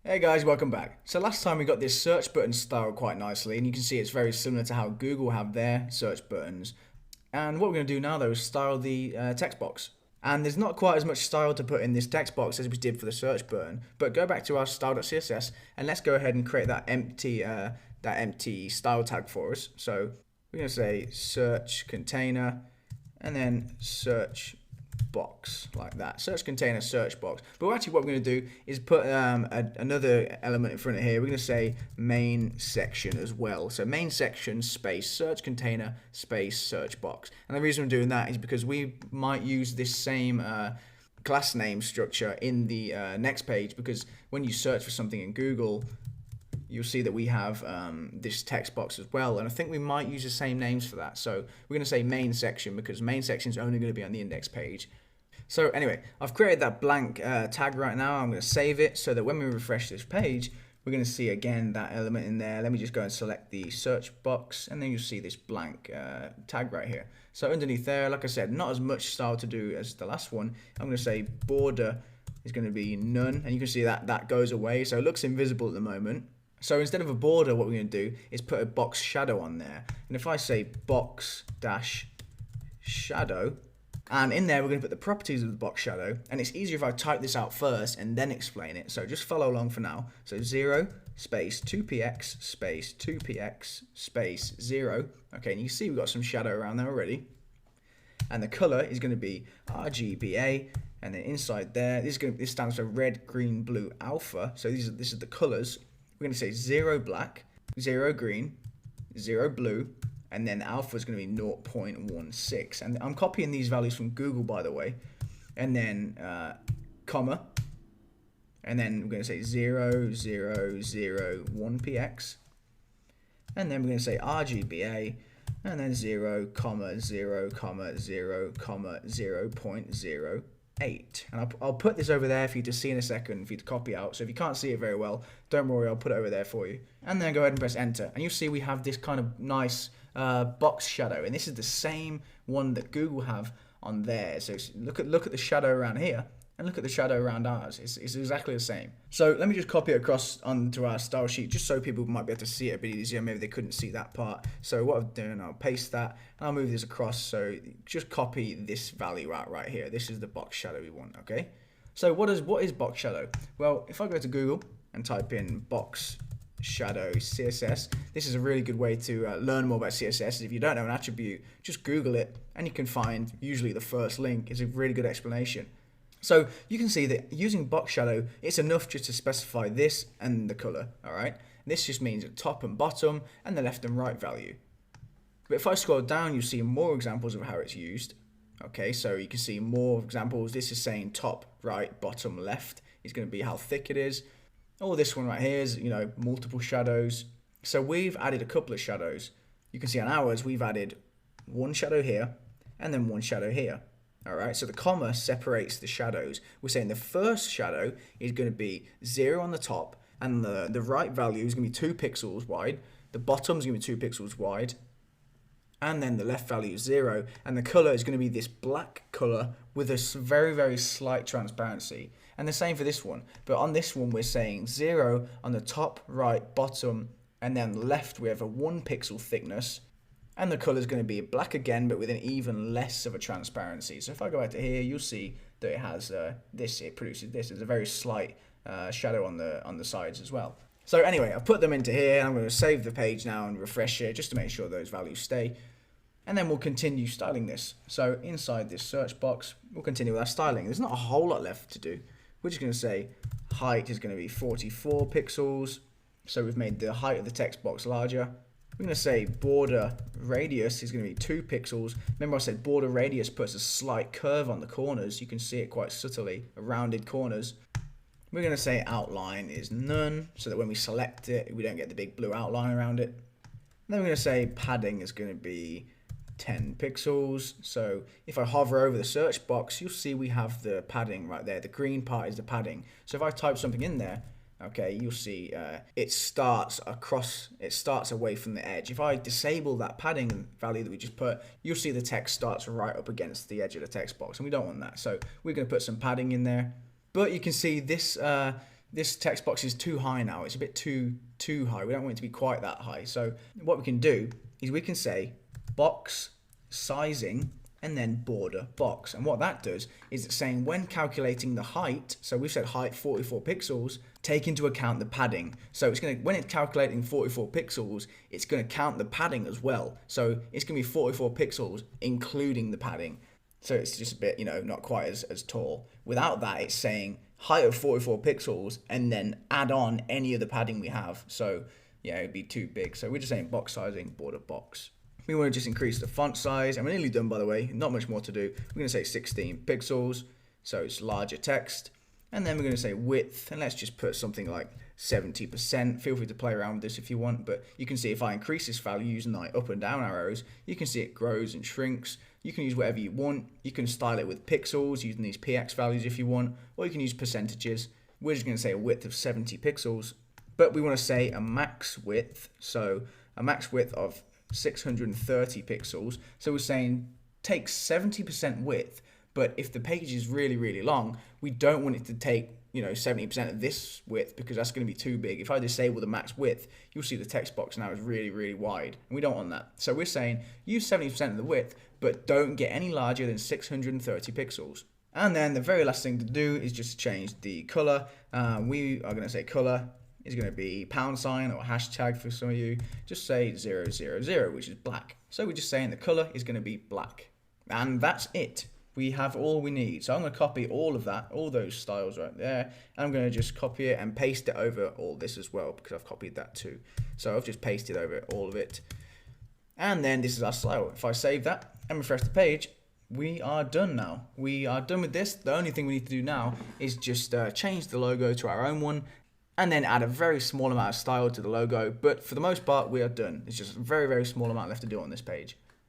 Hey guys, welcome back. So last time we got this search button styled quite nicely, and you can see it's very similar to how Google have their search buttons. And what we're going to do now though is style the text box. And there's not quite as much style to put in this text box as we did for the search button, but go back to our style.css and let's go ahead and create that empty style tag for us. So we're going to say search container and then search box, like that. Search container, search box. But actually what we're going to do is put another element in front of here. We're going to say main section as well. So main section space search container space search box. And the reason I'm doing that is because we might use this same class name structure in the next page, because when you search for something in Google, you'll see that we have this text box as well, and I think we might use the same names for that. So we're going to say main section because main section is only going to be on the index page. So anyway, I've created that blank tag right now. I'm going to save it so that when we refresh this page, we're going to see again that element in there. Let me just go and select the search box, and then you'll see this blank tag right here. So underneath there, like I said, not as much style to do as the last one. I'm going to say border is going to be none, and you can see that that goes away, so it looks invisible at the moment. So instead of a border, what we're going to do is put a box shadow on there. And if I say box dash shadow, and in there we're going to put the properties of the box shadow, and it's easier if I type this out first and then explain it. So just follow along for now. So 0 space 2px space 2px space 0. Okay, and you see we've got some shadow around there already. And the color is going to be RGBA, and then inside there, this stands for red, green, blue, alpha. So this is the colors. We're going to say 0 black, 0 green, 0 blue, and then alpha is going to be 0.16. And I'm copying these values from Google, by the way. And then comma, and then we're going to say 0, 0, 0, 1px. And then we're going to say RGBA, and then 0, 0, 0, 0, 0.08. And I'll put this over there for you to see in a second, for you to copy out. So if you can't see it very well, don't worry, I'll put it over there for you. And then go ahead and press enter, and you'll see we have this kind of nice box shadow, and this is the same one that Google have on there. So look at the shadow around here, and look at the shadow around ours. It's exactly the same. So let me just copy it across onto our style sheet, just so people might be able to see it a bit easier. Maybe they couldn't see that part. So what I'm doing, I'll paste that, and I'll move this across. So just copy this value out right here. This is the box shadow we want, okay? So what is box shadow? Well, if I go to Google and type in box shadow CSS, this is a really good way to learn more about CSS. If you don't know an attribute, just Google it, and you can find usually the first link is a really good explanation. So you can see that using box shadow, it's enough just to specify this and the color, all right? This just means the top and bottom and the left and right value. But if I scroll down, you see more examples of how it's used. Okay, so you can see more examples. This is saying top, right, bottom, left. It's going to be how thick it is. Oh, this one right here is, multiple shadows. So we've added a couple of shadows. You can see on ours, we've added one shadow here and then one shadow here. All right, so the comma separates the shadows. We're saying the first shadow is going to be 0 on the top, and the right value is going to be 2 pixels wide. The bottom is going to be 2 pixels wide, and then the left value is 0. And the color is going to be this black color with a very, very slight transparency. And the same for this one. But on this one, we're saying 0 on the top, right, bottom, and then left we have a 1 pixel thickness. And the color is going to be black again, but with an even less of a transparency. So if I go back to here, you'll see that it has it produces this. It's a very slight shadow on the sides as well. So anyway, I've put them into here. I'm going to save the page now and refresh it just to make sure those values stay. And then we'll continue styling this. So inside this search box, we'll continue with our styling. There's not a whole lot left to do. We're just going to say height is going to be 44 pixels. So we've made the height of the text box larger. We're going to say border radius is going to be 2 pixels. Remember I said border radius puts a slight curve on the corners. You can see it quite subtly, rounded corners. We're going to say outline is none, so that when we select it, we don't get the big blue outline around it. And then we're going to say padding is going to be 10 pixels. So if I hover over the search box, you'll see we have the padding right there. The green part is the padding. So if I type something in there, okay, you'll see it starts away from the edge. If I disable that padding value that we just put, you'll see the text starts right up against the edge of the text box, and we don't want that. So we're going to put some padding in there. But you can see this this text box is too high now. It's a bit too high. We don't want it to be quite that high. So what we can do is we can say box sizing and then border box. And what that does is it's saying when calculating the height, so we've said height 44 pixels, take into account the padding. So it's going to, when it's calculating 44 pixels, it's going to count the padding as well. So it's going to be 44 pixels including the padding. So it's just a bit, not quite as tall. Without that, it's saying height of 44 pixels and then add on any of the padding we have. So yeah, it'd be too big. So we're just saying box sizing, border box. We want to just increase the font size, and we're nearly done, by the way. Not much more to do. We're going to say 16 pixels, so it's larger text. And then we're going to say width, and let's just put something like 70%. Feel free to play around with this if you want, but you can see if I increase this value using like up and down arrows, you can see it grows and shrinks. You can use whatever you want. You can style it with pixels using these px values if you want, or you can use percentages. We're just going to say a width of 70 pixels, but we want to say a max width, so a max width of 630 pixels. So we're saying take 70% width, but if the page is really long, we don't want it to take 70% of this width, because that's going to be too big. If I disable the max width, you'll see the text box now is really wide, and we don't want that. So we're saying use 70% of the width, but don't get any larger than 630 pixels. And then the very last thing to do is just change the color. We are going to say color is going to be £, or hashtag for some of you. Just say 000, which is black. So we're just saying the color is going to be black. And that's it. We have all we need. So I'm going to copy all of that, all those styles right there. And I'm going to just copy it and paste it over all this as well, because I've copied that too. So I've just pasted over all of it. And then this is our style. If I save that and refresh the page, we are done now. We are done with this. The only thing we need to do now is just change the logo to our own one, and then add a very small amount of style to the logo. But for the most part, we are done. It's just a very small amount left to do on this page.